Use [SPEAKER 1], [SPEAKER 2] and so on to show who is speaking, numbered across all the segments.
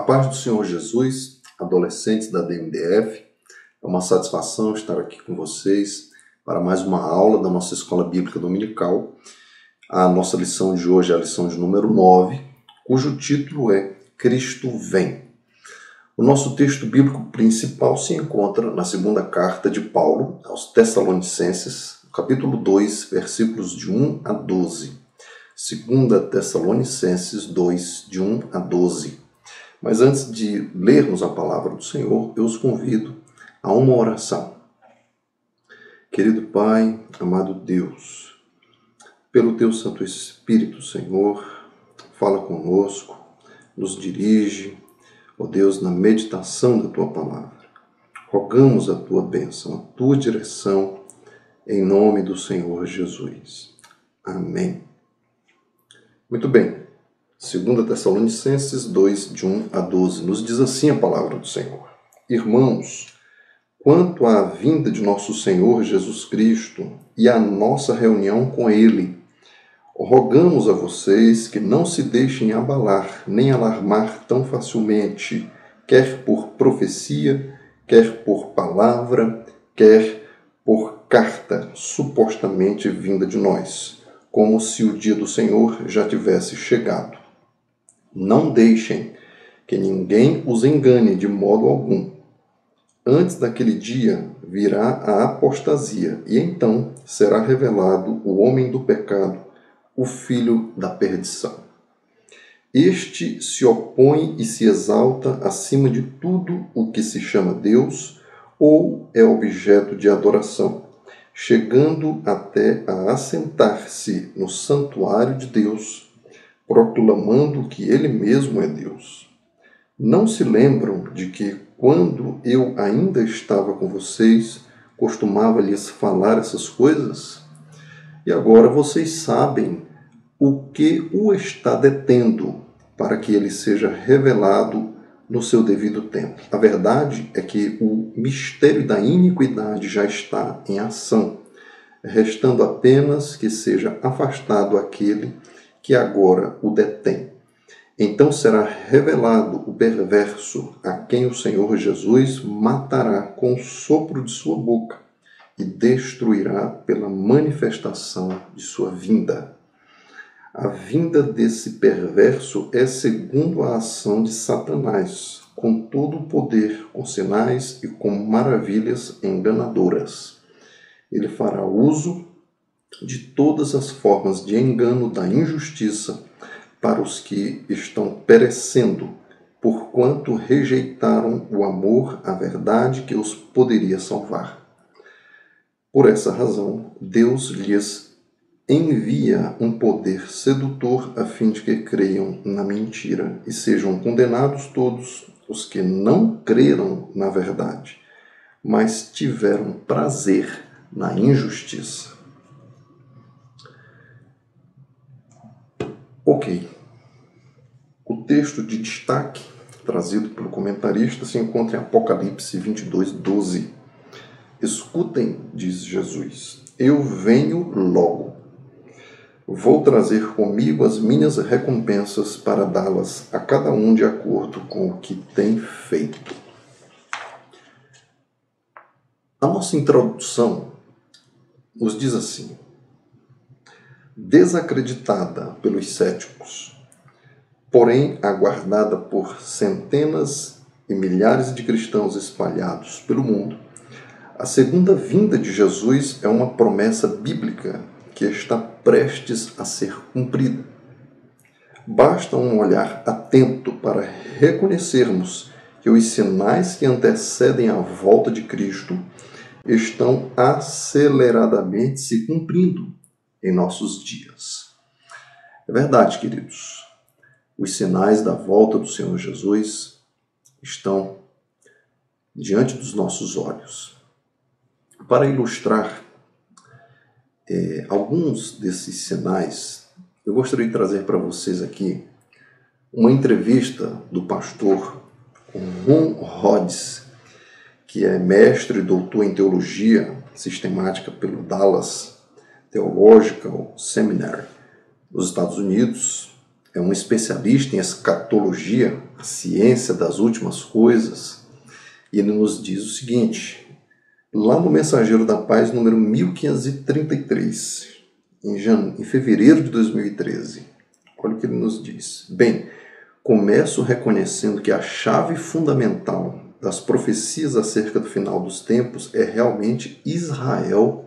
[SPEAKER 1] paz do Senhor Jesus, adolescentes da DMDF, é uma satisfação estar aqui com vocês para mais uma aula da nossa Escola Bíblica Dominical. A nossa lição de hoje é a lição de número 9, cujo título é Cristo Vem. O nosso texto bíblico principal se encontra na segunda carta de Paulo aos Tessalonicenses, capítulo 2, versículos de 1 a 12. 2 Tessalonicenses 2, de 1 a 12. Mas antes de lermos a palavra do Senhor, eu os convido a uma oração. Querido Pai, amado Deus, pelo Teu Santo Espírito, Senhor, fala conosco, nos dirige, ó Deus, na meditação da Tua palavra. Rogamos a Tua bênção, a Tua direção, em nome do Senhor Jesus. Amém. Muito bem. 2 Tessalonicenses 2, de 1 a 12, nos diz assim a palavra do Senhor. Irmãos, quanto à vinda de nosso Senhor Jesus Cristo e à nossa reunião com Ele, rogamos a vocês que não se deixem abalar nem alarmar tão facilmente, quer por profecia, quer por palavra, quer por carta supostamente vinda de nós, como se o dia do Senhor já tivesse chegado. Não deixem que ninguém os engane de modo algum. Antes daquele dia virá a apostasia, e então será revelado o homem do pecado, o filho da perdição. Este se opõe e se exalta acima de tudo o que se chama Deus ou é objeto de adoração, chegando até a assentar-se no santuário de Deus, proclamando que Ele mesmo é Deus. Não se lembram de que, quando eu ainda estava com vocês, costumava lhes falar essas coisas? E agora vocês sabem o que o está detendo, para que ele seja revelado no seu devido tempo. A verdade é que o mistério da iniquidade já está em ação, restando apenas que seja afastado aquele que agora o detém. Então será revelado o perverso, a quem o Senhor Jesus matará com o sopro de sua boca e destruirá pela manifestação de sua vinda. A vinda desse perverso é segundo a ação de Satanás, com todo o poder, com sinais e com maravilhas enganadoras. Ele fará uso de todas as formas de engano da injustiça para os que estão perecendo, porquanto rejeitaram o amor à verdade que os poderia salvar. Por essa razão, Deus lhes envia um poder sedutor a fim de que creiam na mentira e sejam condenados todos os que não creram na verdade, mas tiveram prazer na injustiça. Ok. O texto de destaque trazido pelo comentarista se encontra em Apocalipse 22, 12. Escutem, diz Jesus, eu venho logo. Vou trazer comigo as minhas recompensas para dá-las a cada um de acordo com o que tem feito. A nossa introdução nos diz assim: desacreditada pelos céticos, porém aguardada por centenas e milhares de cristãos espalhados pelo mundo, a segunda vinda de Jesus é uma promessa bíblica que está prestes a ser cumprida. Basta um olhar atento para reconhecermos que os sinais que antecedem a volta de Cristo estão aceleradamente se cumprindo em nossos dias. É verdade, queridos. Os sinais da volta do Senhor Jesus estão diante dos nossos olhos. Para ilustrar alguns desses sinais, eu gostaria de trazer para vocês aqui uma entrevista do pastor Ron Rhodes, que é mestre e doutor em teologia sistemática pelo Dallas Theological Seminary, nos Estados Unidos, é um especialista em escatologia, a ciência das últimas coisas, e ele nos diz o seguinte, lá no Mensageiro da Paz, número 1533, em fevereiro de 2013, olha o que ele nos diz. Bem, começo reconhecendo que a chave fundamental das profecias acerca do final dos tempos é realmente Israel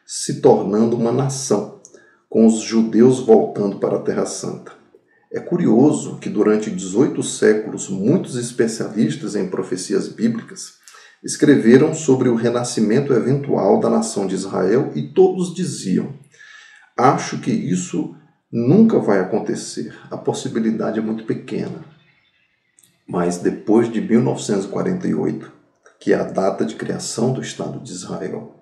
[SPEAKER 1] se tornando uma nação, com os judeus voltando para a Terra Santa. É curioso que durante 18 séculos muitos especialistas em profecias bíblicas escreveram sobre o renascimento eventual da nação de Israel e todos diziam: acho que isso nunca vai acontecer, a possibilidade é muito pequena. Mas depois de 1948, que é a data de criação do Estado de Israel,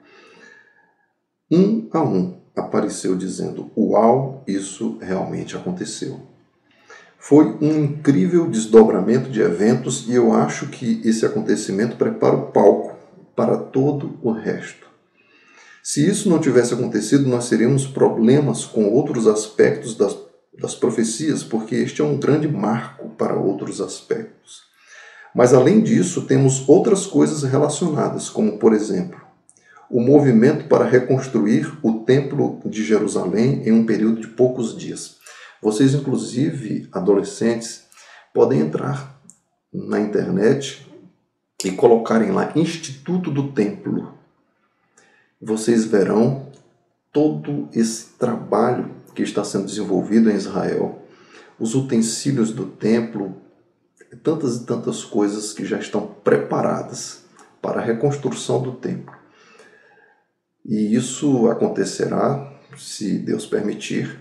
[SPEAKER 1] um a um apareceu dizendo: uau, isso realmente aconteceu. Foi um incrível desdobramento de eventos e eu acho que esse acontecimento prepara o palco para todo o resto. Se isso não tivesse acontecido, nós teríamos problemas com outros aspectos das profecias, porque este é um grande marco para outros aspectos. Mas além disso, temos outras coisas relacionadas, como por exemplo, o movimento para reconstruir o Templo de Jerusalém em um período de poucos dias. Vocês, inclusive, adolescentes, podem entrar na internet e colocarem lá Instituto do Templo. Vocês verão todo esse trabalho que está sendo desenvolvido em Israel, os utensílios do templo, tantas e tantas coisas que já estão preparadas para a reconstrução do templo. E isso acontecerá, se Deus permitir,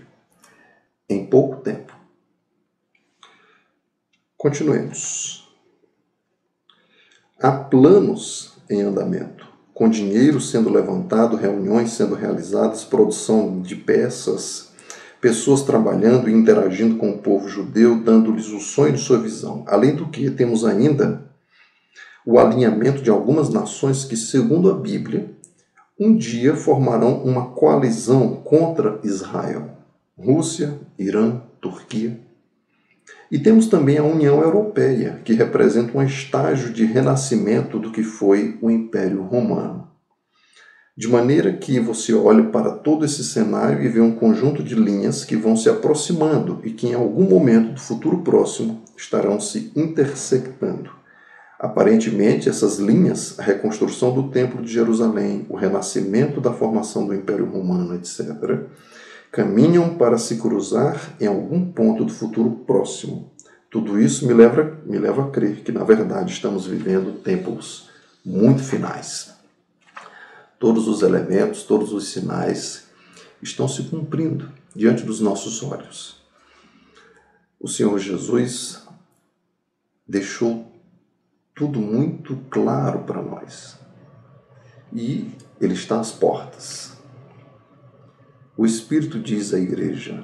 [SPEAKER 1] em pouco tempo. Continuemos. Há planos em andamento, com dinheiro sendo levantado, reuniões sendo realizadas, produção de peças, pessoas trabalhando e interagindo com o povo judeu, dando-lhes o sonho de sua visão. Além do que, temos ainda o alinhamento de algumas nações que, segundo a Bíblia, um dia formarão uma coalizão contra Israel. Rússia, Irã, Turquia. E temos também a União Europeia, que representa um estágio de renascimento do que foi o Império Romano. De maneira que você olhe para todo esse cenário e vê um conjunto de linhas que vão se aproximando e que em algum momento do futuro próximo estarão se intersectando. Aparentemente, essas linhas, a reconstrução do Templo de Jerusalém, o renascimento da formação do Império Romano, etc., caminham para se cruzar em algum ponto do futuro próximo. Tudo isso me leva a crer que, na verdade, estamos vivendo tempos muito finais. Todos os elementos, todos os sinais estão se cumprindo diante dos nossos olhos. O Senhor Jesus deixou tudo muito claro para nós. E Ele está às portas. O Espírito diz à igreja: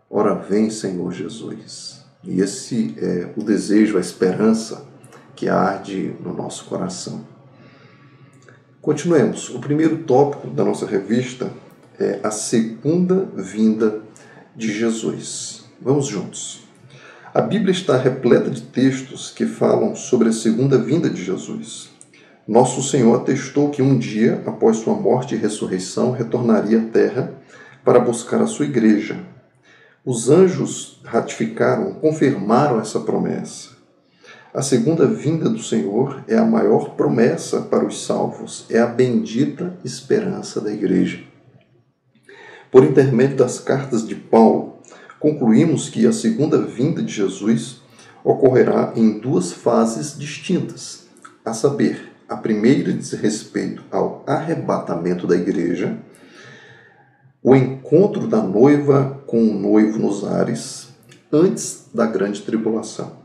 [SPEAKER 1] ora vem, Senhor Jesus. E esse é o desejo, a esperança que arde no nosso coração. Continuemos. O primeiro tópico da nossa revista é a segunda vinda de Jesus. Vamos juntos. A Bíblia está repleta de textos que falam sobre a segunda vinda de Jesus. Nosso Senhor atestou que um dia, após sua morte e ressurreição, retornaria à terra para buscar a sua igreja. Os anjos ratificaram, confirmaram essa promessa. A segunda vinda do Senhor é a maior promessa para os salvos, é a bendita esperança da igreja. Por intermédio das cartas de Paulo, concluímos que a segunda vinda de Jesus ocorrerá em duas fases distintas, a saber, a primeira diz respeito ao arrebatamento da igreja, o encontro da noiva com o noivo nos ares, antes da grande tribulação.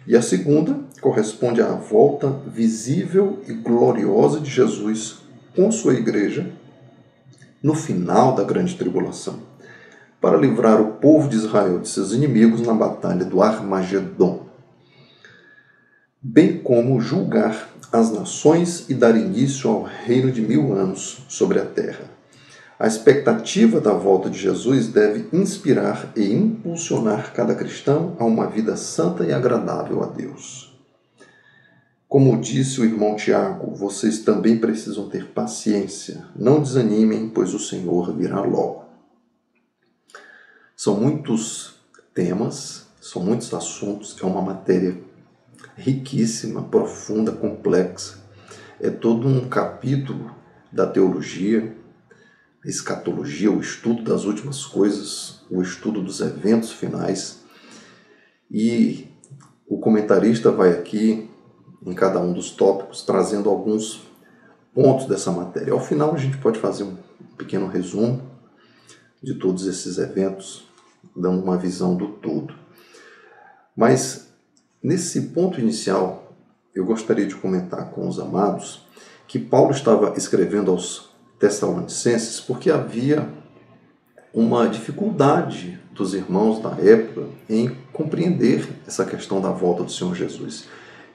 [SPEAKER 1] E a segunda corresponde à volta visível e gloriosa de Jesus com sua igreja no final da grande tribulação, para livrar o povo de Israel de seus inimigos na batalha do Armagedon, bem como julgar as nações e dar início ao reino de 1000 anos sobre a terra. A expectativa da volta de Jesus deve inspirar e impulsionar cada cristão a uma vida santa e agradável a Deus. Como disse o irmão Tiago, vocês também precisam ter paciência. Não desanimem, pois o Senhor virá logo. São muitos temas, são muitos assuntos, é uma matéria riquíssima, profunda, complexa. É todo um capítulo da teologia, a escatologia, o estudo das últimas coisas, o estudo dos eventos finais. E o comentarista vai aqui, em cada um dos tópicos, trazendo alguns pontos dessa matéria. Ao final, a gente pode fazer um pequeno resumo de todos esses eventos, dando uma visão do todo. Mas, nesse ponto inicial, eu gostaria de comentar com os amados que Paulo estava escrevendo aos Tessalonicenses porque havia uma dificuldade dos irmãos da época em compreender essa questão da volta do Senhor Jesus.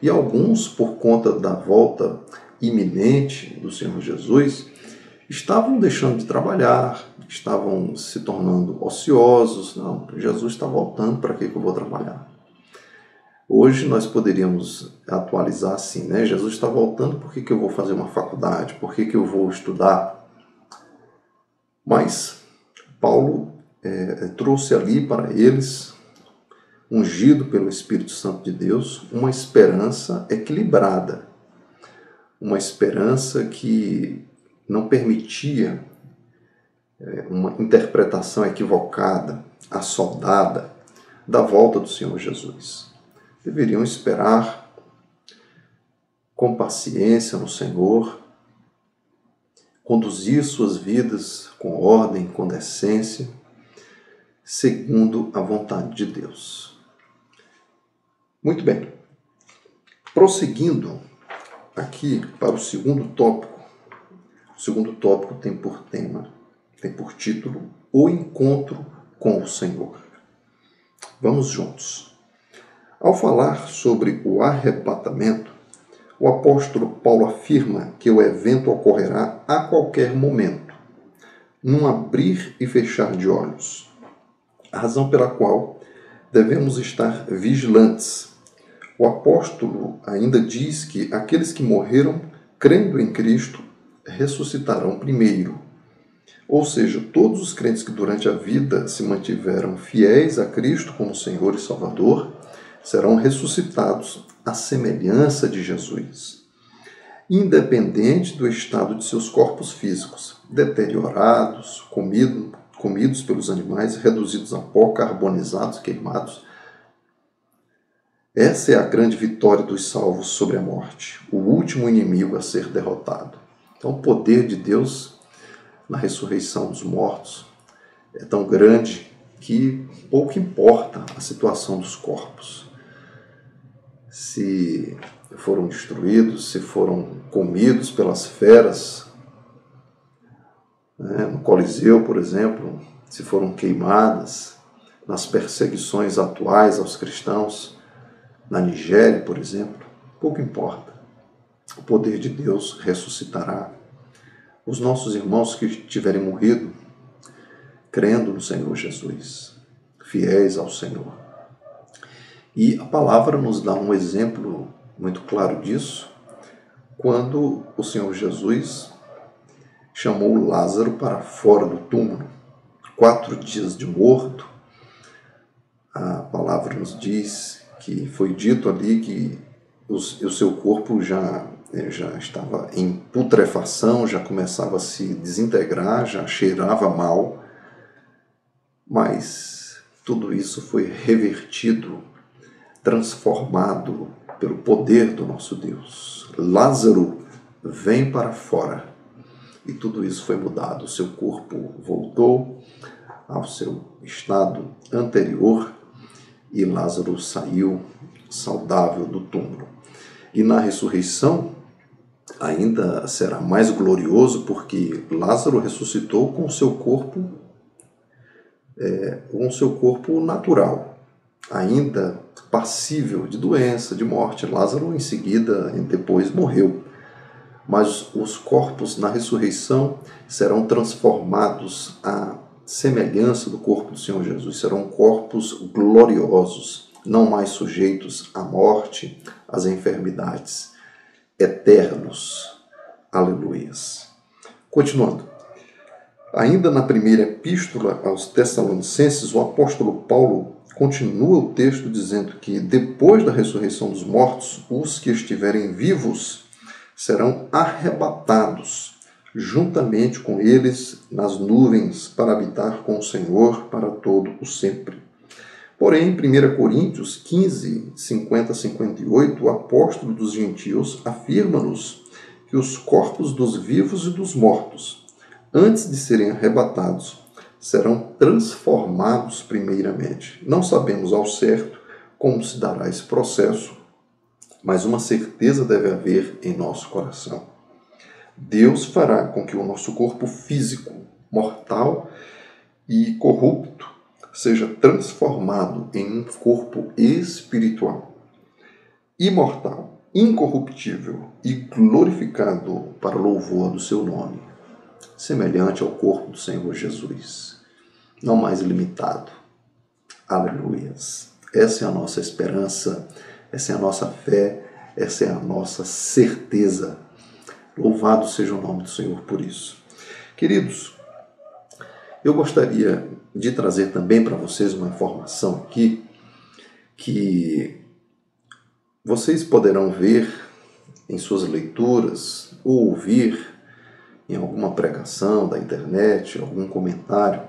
[SPEAKER 1] E alguns, por conta da volta iminente do Senhor Jesus, estavam deixando de trabalhar, estavam se tornando ociosos. Não, Jesus está voltando, para que eu vou trabalhar? Hoje nós poderíamos atualizar assim, né? Jesus está voltando, por que eu vou fazer uma faculdade? Por que eu vou estudar? Mas Paulo trouxe ali para eles, ungido pelo Espírito Santo de Deus, uma esperança equilibrada, uma esperança que não permitia uma interpretação equivocada, assoldada da volta do Senhor Jesus. Deveriam esperar com paciência no Senhor, conduzir suas vidas com ordem, com decência, segundo a vontade de Deus. Muito bem. Prosseguindo aqui para o segundo tópico. O segundo tópico tem por título, O Encontro com o Senhor. Vamos juntos. Ao falar sobre o arrebatamento, o apóstolo Paulo afirma que o evento ocorrerá a qualquer momento, num abrir e fechar de olhos. A razão pela qual devemos estar vigilantes. O apóstolo ainda diz que aqueles que morreram crendo em Cristo ressuscitarão primeiro. Ou seja, todos os crentes que durante a vida se mantiveram fiéis a Cristo como Senhor e Salvador serão ressuscitados à semelhança de Jesus, independente do estado de seus corpos físicos, deteriorados, comidos pelos animais, reduzidos a pó, carbonizados, queimados. Essa é a grande vitória dos salvos sobre a morte, o último inimigo a ser derrotado. Então, o poder de Deus na ressurreição dos mortos é tão grande que pouco importa a situação dos corpos. Se foram destruídos, se foram comidos pelas feras, né, no Coliseu, por exemplo, se foram queimadas nas perseguições atuais aos cristãos, na Nigéria, por exemplo, pouco importa. O poder de Deus ressuscitará os nossos irmãos que tiverem morrido crendo no Senhor Jesus, fiéis ao Senhor. E a palavra nos dá um exemplo muito claro disso, quando o Senhor Jesus chamou Lázaro para fora do túmulo. 4 dias de morto, a palavra nos diz que foi dito ali que o seu corpo já estava em putrefação, já começava a se desintegrar, já cheirava mal, mas tudo isso foi revertido, transformado pelo poder do nosso Deus. Lázaro, vem para fora. E tudo isso foi mudado. O seu corpo voltou ao seu estado anterior e Lázaro saiu saudável do túmulo. E na ressurreição ainda será mais glorioso, porque Lázaro ressuscitou com o seu corpo natural, ainda passível de doença, de morte. Lázaro em seguida, depois morreu. mas os corpos na ressurreição serão transformados à semelhança do corpo do Senhor Jesus. Serão corpos gloriosos, não mais sujeitos à morte, às enfermidades, eternos. Aleluias. Continuando. Ainda na primeira epístola aos Tessalonicenses, o apóstolo Paulo continua o texto dizendo que depois da ressurreição dos mortos, os que estiverem vivos serão arrebatados juntamente com eles nas nuvens para habitar com o Senhor para todo o sempre. Porém, em 1 Coríntios 15, 50 a 58, o apóstolo dos gentios afirma-nos que os corpos dos vivos e dos mortos, antes de serem arrebatados, serão transformados primeiramente. Não sabemos ao certo como se dará esse processo, mas uma certeza deve haver em nosso coração. Deus fará com que o nosso corpo físico, mortal e corrupto, seja transformado em um corpo espiritual, imortal, incorruptível e glorificado para louvor do seu nome, semelhante ao corpo do Senhor Jesus, não mais limitado. Aleluias. Essa é a nossa esperança, essa é a nossa fé, essa é a nossa certeza. Louvado seja o nome do Senhor por isso. Queridos, eu gostaria de trazer também para vocês uma informação aqui que vocês poderão ver em suas leituras ou ouvir em alguma pregação da internet, algum comentário,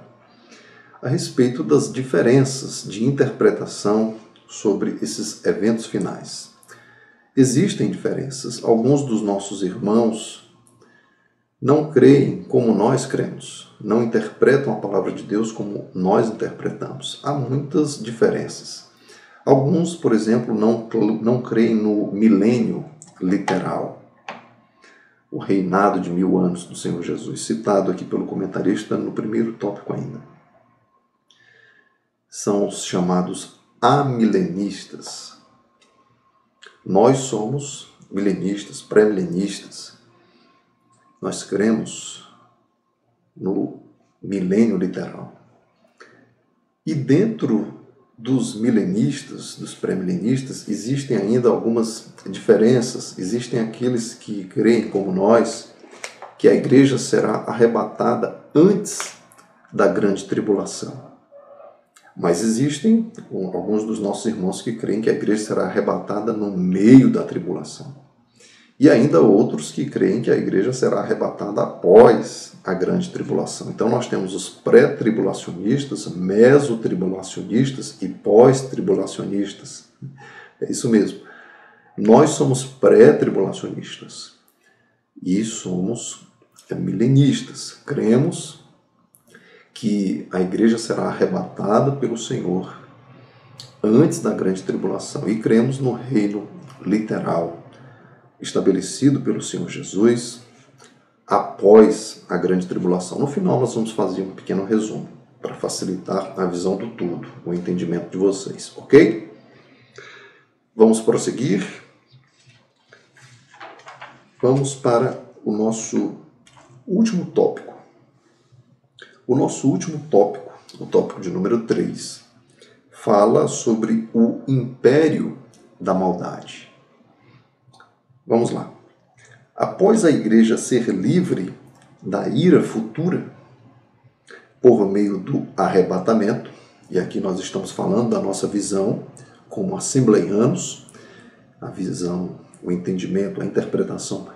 [SPEAKER 1] a respeito das diferenças de interpretação sobre esses eventos finais. Existem diferenças. Alguns dos nossos irmãos não creem como nós cremos, não interpretam a palavra de Deus como nós interpretamos. Há muitas diferenças. Alguns, por exemplo, não creem no milênio literal, o reinado de 1000 anos do Senhor Jesus, citado aqui pelo comentarista no primeiro tópico ainda. São os chamados amilenistas. Nós somos milenistas, pré-milenistas. Nós cremos no milênio literal. E dentro dos milenistas, dos pré-milenistas, existem ainda algumas diferenças. Existem aqueles que creem, como nós, que a igreja será arrebatada antes da grande tribulação. Mas existem alguns dos nossos irmãos que creem que a igreja será arrebatada no meio da tribulação. E ainda outros que creem que a igreja será arrebatada após a grande tribulação. Então nós temos os pré-tribulacionistas, mesotribulacionistas e pós-tribulacionistas. É isso mesmo. Nós somos pré-tribulacionistas e somos milenistas. Cremos que a igreja será arrebatada pelo Senhor antes da grande tribulação. E cremos no reino literal estabelecido pelo Senhor Jesus após a grande tribulação. No final nós vamos fazer um pequeno resumo para facilitar a visão do todo, o entendimento de vocês, ok? Vamos prosseguir. Vamos para o nosso último tópico. O nosso último tópico, o tópico de número 3, fala sobre o império da maldade. Vamos lá. Após a igreja ser livre da ira futura, por meio do arrebatamento, e aqui nós estamos falando da nossa visão como assembleianos, a visão, o entendimento, a interpretação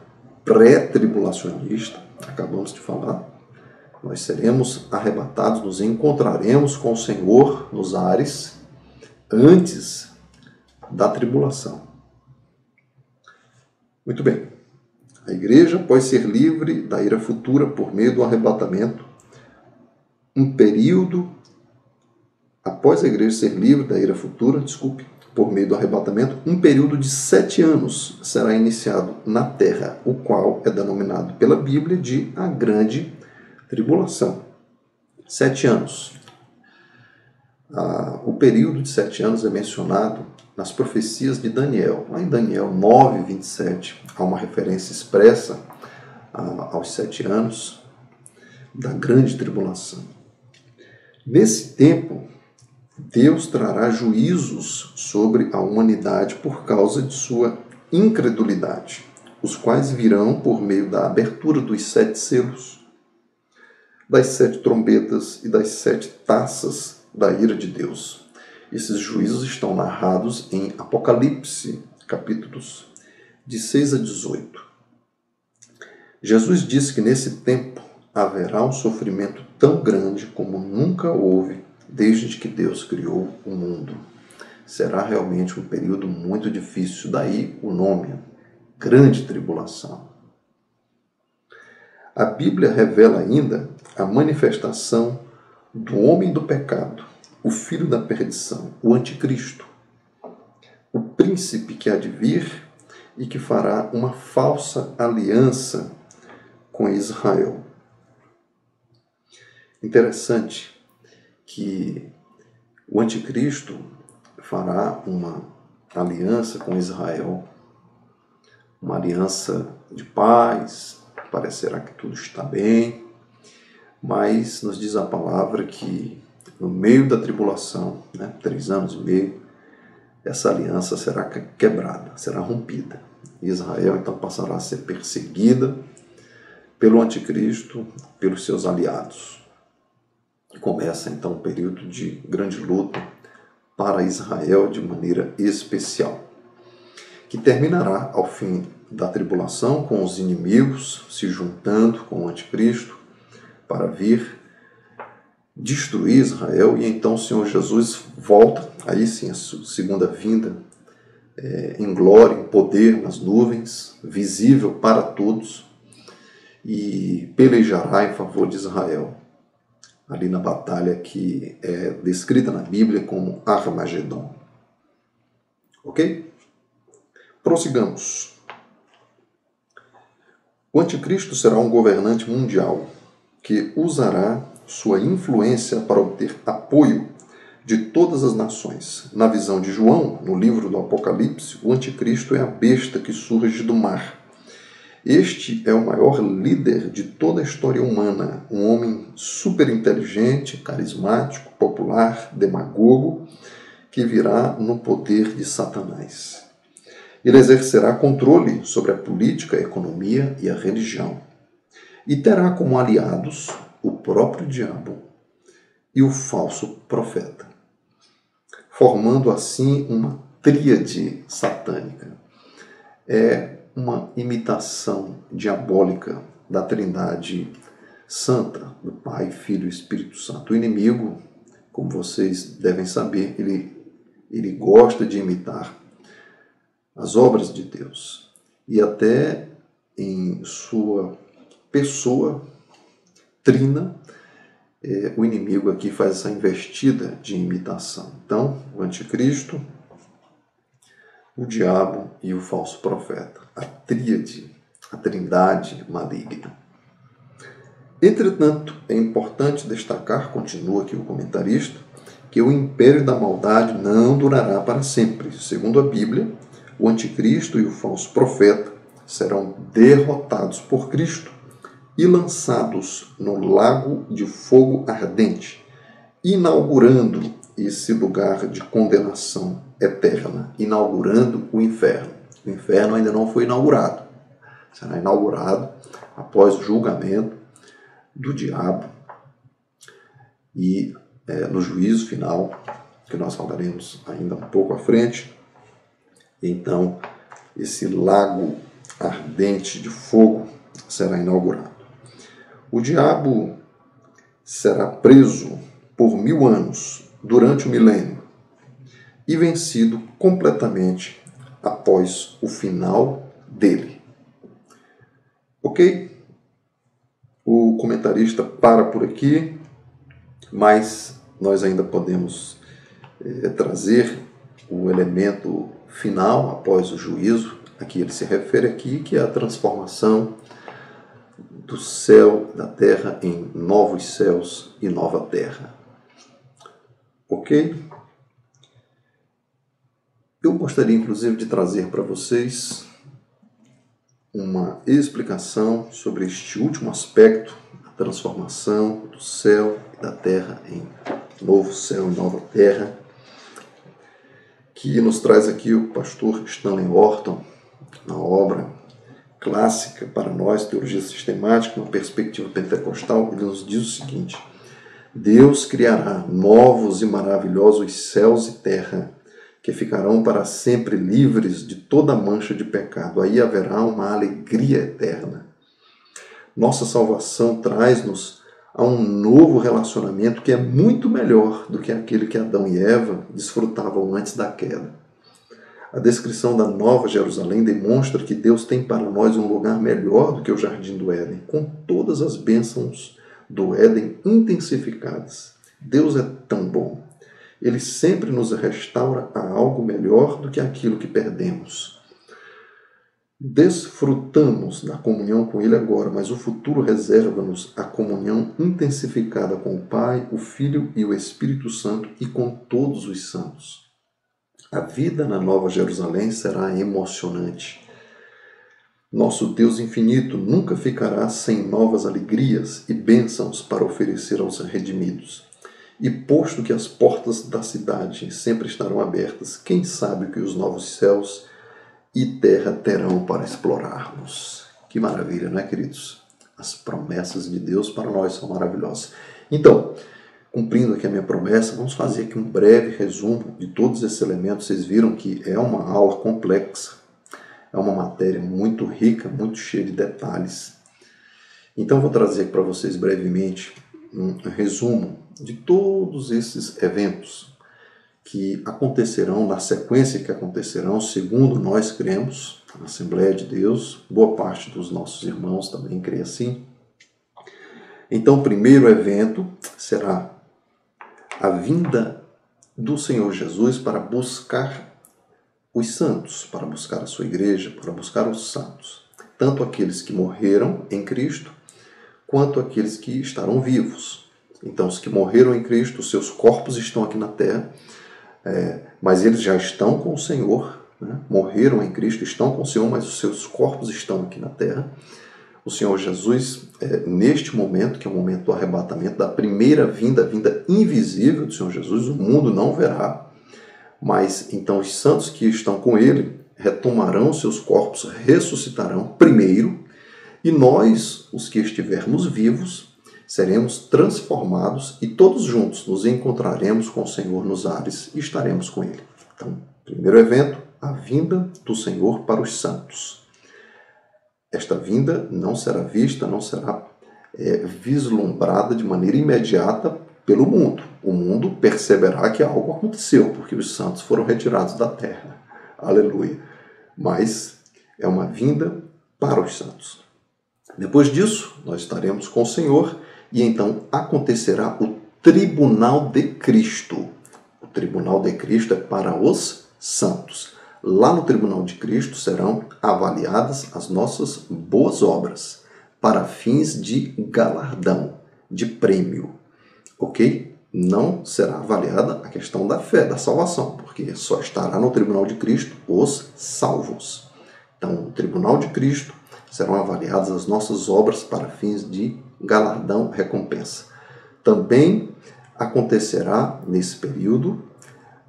[SPEAKER 1] pré-tribulacionista, acabamos de falar. Nós seremos arrebatados, nos encontraremos com o Senhor nos ares antes da tribulação. Muito bem. A igreja, após ser livre da ira futura por meio do arrebatamento, após a igreja ser livre da ira futura, por meio do arrebatamento, um período de 7 anos será iniciado na terra, o qual é denominado pela Bíblia de a grande tribulação. 7 anos. O período de 7 anos é mencionado nas profecias de Daniel. Lá em Daniel 9, 27, há uma referência expressa aos 7 anos da grande tribulação. Nesse tempo, Deus trará juízos sobre a humanidade por causa de sua incredulidade, os quais virão por meio da abertura dos 7 selos, das 7 trombetas e das 7 taças da ira de Deus. Esses juízos estão narrados em Apocalipse, capítulos de 6 a 18. Jesus disse que nesse tempo haverá um sofrimento tão grande como nunca houve desde que Deus criou o mundo. Será realmente um período muito difícil, daí o nome, Grande Tribulação. A Bíblia revela ainda a manifestação do homem do pecado, o filho da perdição, o anticristo, o príncipe que há de vir e que fará uma falsa aliança com Israel. Interessante que o anticristo fará uma aliança com Israel, uma aliança de paz, parecerá que tudo está bem, mas nos diz a palavra que no meio da tribulação, 3 anos e meio, essa aliança será quebrada, será rompida. Israel então passará a ser perseguida pelo anticristo, pelos seus aliados. E começa então um período de grande luta para Israel de maneira especial, que terminará ao fim da tribulação com os inimigos se juntando com o anticristo para vir destruir Israel, e então o Senhor Jesus volta, aí sim a segunda vinda, em glória, em poder, nas nuvens, visível para todos, e pelejará em favor de Israel, ali na batalha que é descrita na Bíblia como Armagedon. Ok? Prossigamos. O anticristo será um governante mundial que usará sua influência para obter apoio de todas as nações. Na visão de João, no livro do Apocalipse, o anticristo é a besta que surge do mar. Este é o maior líder de toda a história humana, um homem super inteligente, carismático, popular, demagogo, que virá no poder de Satanás. Ele exercerá controle sobre a política, a economia e a religião, e terá como aliados o próprio diabo e o falso profeta, formando assim uma tríade satânica. É uma imitação diabólica da Trindade Santa, do Pai, Filho e Espírito Santo. O inimigo, como vocês devem saber, ele gosta de imitar as obras de Deus, e até em sua pessoa trina, o inimigo aqui faz essa investida de imitação. Então, o anticristo, o diabo e o falso profeta, a tríade, a trindade maligna. Entretanto, é importante destacar, continua aqui o comentarista, que o império da maldade não durará para sempre. Segundo a Bíblia, o anticristo e o falso profeta serão derrotados por Cristo e lançados no lago de fogo ardente, inaugurando esse lugar de condenação eterna, inaugurando o inferno. O inferno ainda não foi inaugurado. Será inaugurado após o julgamento do diabo e no juízo final, que nós falaremos ainda um pouco à frente. Então, esse lago ardente de fogo será inaugurado. O diabo será preso por 1000 anos durante o milênio e vencido completamente após o final dele. Ok? O comentarista para por aqui, mas nós ainda podemos trazer o elemento final após o juízo. Aqui ele se refere aqui, que é a transformação do céu, da terra, em novos céus e nova terra. Ok? Eu gostaria, inclusive, de trazer para vocês uma explicação sobre este último aspecto, a transformação do céu e da terra em novo céu e nova terra, que nos traz aqui o pastor Stanley Orton, na obra clássica para nós, Teologia Sistemática, uma perspectiva pentecostal. Ele nos diz o seguinte: Deus criará novos e maravilhosos céus e terra, que ficarão para sempre livres de toda mancha de pecado. Aí haverá uma alegria eterna. Nossa salvação traz-nos a um novo relacionamento que é muito melhor do que aquele que Adão e Eva desfrutavam antes da queda. A descrição da Nova Jerusalém demonstra que Deus tem para nós um lugar melhor do que o Jardim do Éden, com todas as bênçãos do Éden intensificadas. Deus é tão bom. Ele sempre nos restaura a algo melhor do que aquilo que perdemos. Desfrutamos da comunhão com Ele agora, mas o futuro reserva-nos a comunhão intensificada com o Pai, o Filho e o Espírito Santo e com todos os santos. A vida na Nova Jerusalém será emocionante. Nosso Deus infinito nunca ficará sem novas alegrias e bênçãos para oferecer aos redimidos. E posto que as portas da cidade sempre estarão abertas, quem sabe o que os novos céus e terra terão para explorarmos. Que maravilha, não é, queridos? As promessas de Deus para nós são maravilhosas. Então, cumprindo aqui a minha promessa, vamos fazer aqui um breve resumo de todos esses elementos. Vocês viram que é uma aula complexa, é uma matéria muito rica, muito cheia de detalhes. Então, vou trazer aqui para vocês brevemente um resumo de todos esses eventos que acontecerão, na sequência que acontecerão, segundo nós cremos, na Assembleia de Deus. Boa parte dos nossos irmãos também crê assim. Então, o primeiro evento será a vinda do Senhor Jesus para buscar os santos, para buscar a sua igreja, para buscar os santos, tanto aqueles que morreram em Cristo, quanto aqueles que estarão vivos. Então, os que morreram em Cristo, seus corpos estão aqui na terra, mas eles já estão com o Senhor, né? Morreram em Cristo, estão com o Senhor, mas os seus corpos estão aqui na terra. O Senhor Jesus, neste momento, que é o momento do arrebatamento, da primeira vinda, a vinda invisível do Senhor Jesus, o mundo não verá, mas então os santos que estão com Ele retomarão seus corpos, ressuscitarão primeiro, e nós, os que estivermos vivos, seremos transformados e todos juntos nos encontraremos com o Senhor nos ares e estaremos com Ele. Então, primeiro evento, a vinda do Senhor para os santos. Esta vinda não será vista, não será vislumbrada de maneira imediata pelo mundo. O mundo perceberá que algo aconteceu, porque os santos foram retirados da terra. Aleluia! Mas é uma vinda para os santos. Depois disso, nós estaremos com o Senhor e então acontecerá o tribunal de Cristo. O tribunal de Cristo é para os santos. Lá no tribunal de Cristo serão avaliadas as nossas boas obras para fins de galardão, de prêmio, ok? Não será avaliada a questão da fé, da salvação, porque só estará no tribunal de Cristo os salvos. Então, no tribunal de Cristo serão avaliadas as nossas obras para fins de galardão, recompensa. Também acontecerá nesse período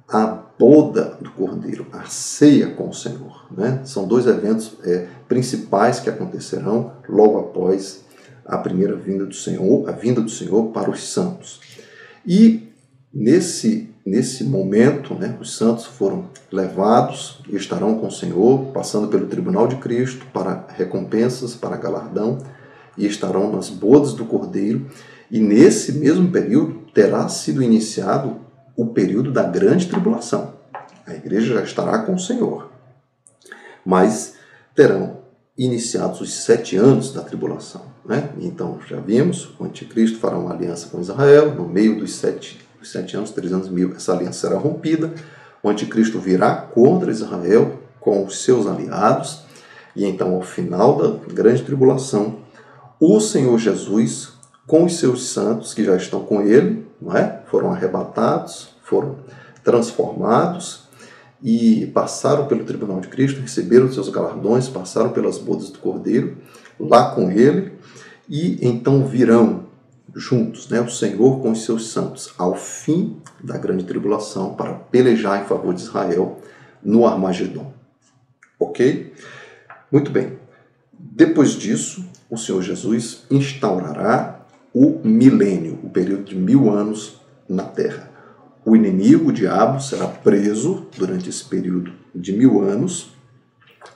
[SPEAKER 1] a boda do Cordeiro, a ceia com o Senhor, né? São dois eventos principais que acontecerão logo após a primeira vinda do Senhor, a vinda do Senhor para os santos. E nesse momento, né, os santos foram levados e estarão com o Senhor, passando pelo tribunal de Cristo para recompensas, para galardão, e estarão nas bodas do Cordeiro. E nesse mesmo período terá sido iniciado o período da grande tribulação. A igreja já estará com o Senhor, mas terão iniciados os 7 anos da tribulação, né? Então, já vimos, o anticristo fará uma aliança com Israel, no meio dos 7 anos, 3 anos e meio, essa aliança será rompida, o anticristo virá contra Israel com os seus aliados, e então, ao final da grande tribulação, o Senhor Jesus, com os seus santos que já estão com ele, não é? Foram arrebatados, foram transformados, e passaram pelo tribunal de Cristo, receberam seus galardões, passaram pelas bodas do Cordeiro, lá com ele, e então virão juntos, né, o Senhor com os seus santos, ao fim da grande tribulação, para pelejar em favor de Israel no Armagedon. Ok? Muito bem. Depois disso, o Senhor Jesus instaurará o milênio, o período de 1000 anos na Terra. O inimigo, o diabo, será preso durante esse período de 1000 anos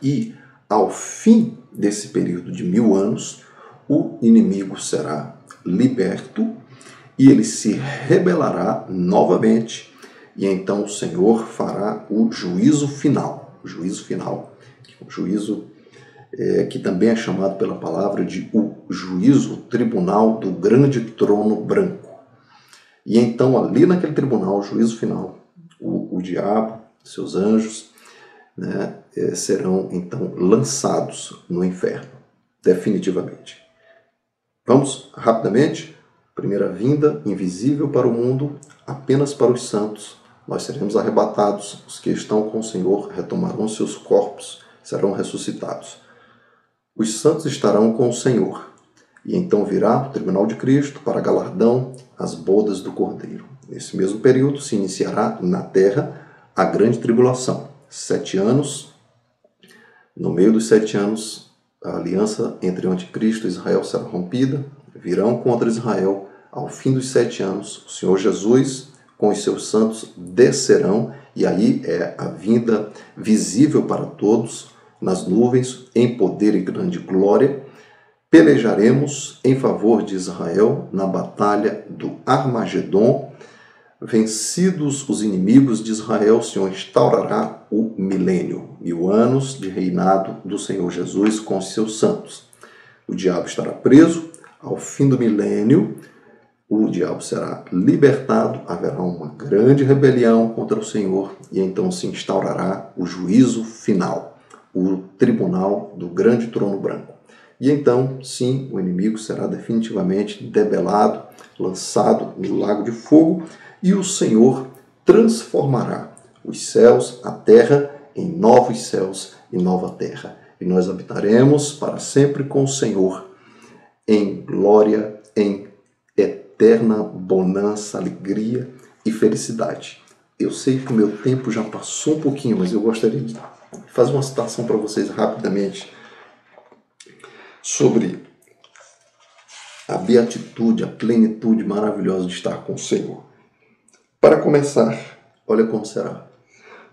[SPEAKER 1] e, ao fim desse período de 1000 anos, o inimigo será liberto e ele se rebelará novamente e então o Senhor fará o juízo final. O juízo final, o juízo que também é chamado pela palavra de o juízo, o tribunal do grande trono branco. E então ali naquele tribunal, o juízo final, o diabo, seus anjos, né, serão então lançados no inferno, definitivamente. Vamos rapidamente. Primeira vinda, invisível para o mundo, apenas para os santos. Nós seremos arrebatados, os que estão com o Senhor retomarão seus corpos, serão ressuscitados. Os santos estarão com o Senhor, e então virá o tribunal de Cristo para galardão as bodas do Cordeiro. Nesse mesmo período se iniciará na terra a grande tribulação. 7 anos, no meio dos 7 anos, a aliança entre o anticristo e Israel será rompida, virão contra Israel. Ao fim dos 7 anos, o Senhor Jesus com os seus santos descerão, e aí é a vinda visível para todos, nas nuvens, em poder e grande glória. Pelejaremos em favor de Israel na batalha do Armagedon. Vencidos os inimigos de Israel, o Senhor instaurará o milênio, 1000 anos de reinado do Senhor Jesus com os seus santos. O diabo estará preso. Ao fim do milênio, o diabo será libertado, haverá uma grande rebelião contra o Senhor e então se instaurará o juízo final, o tribunal do grande trono branco. E então, sim, o inimigo será definitivamente debelado, lançado no lago de fogo, e o Senhor transformará os céus, a terra, em novos céus e nova terra. E nós habitaremos para sempre com o Senhor, em glória, em eterna bonança, alegria e felicidade. Eu sei que o meu tempo já passou um pouquinho, mas eu gostaria de fazer uma citação para vocês rapidamente sobre a beatitude, a plenitude maravilhosa de estar com o Senhor. Para começar, olha como será.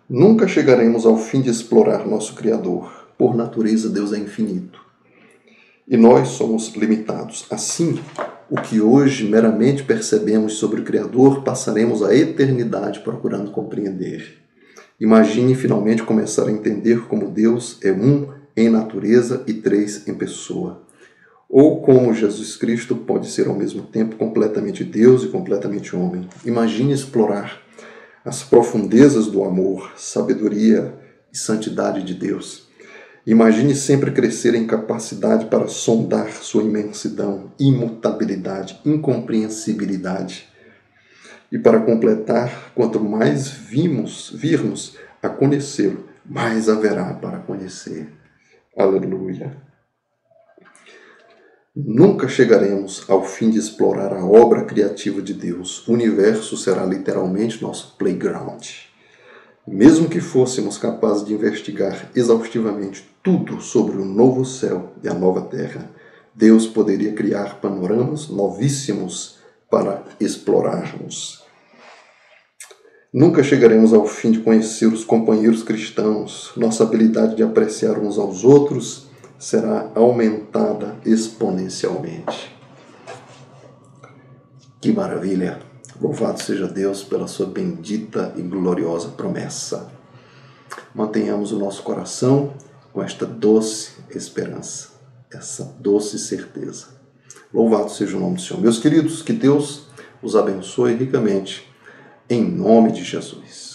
[SPEAKER 1] Nunca chegaremos ao fim de explorar nosso Criador. Por natureza, Deus é infinito. E nós somos limitados. Assim, o que hoje meramente percebemos sobre o Criador, passaremos a eternidade procurando compreender. Imagine finalmente começar a entender como Deus é um em natureza e 3 em pessoa. Ou como Jesus Cristo pode ser ao mesmo tempo completamente Deus e completamente homem. Imagine explorar as profundezas do amor, sabedoria e santidade de Deus. Imagine sempre crescer em capacidade para sondar sua imensidão, imutabilidade, incompreensibilidade. E para completar, quanto mais virmos a conhecê-lo, mais haverá para conhecer. Aleluia! Nunca chegaremos ao fim de explorar a obra criativa de Deus. O universo será literalmente nosso playground. Mesmo que fôssemos capazes de investigar exaustivamente tudo sobre o novo céu e a nova terra, Deus poderia criar panoramas novíssimos para explorarmos. Nunca chegaremos ao fim de conhecer os companheiros cristãos. Nossa habilidade de apreciar uns aos outros será aumentada exponencialmente. Que maravilha! Louvado seja Deus pela sua bendita e gloriosa promessa. Mantenhamos o nosso coração com esta doce esperança, essa doce certeza. Louvado seja o nome do Senhor. Meus queridos, que Deus os abençoe ricamente, em nome de Jesus.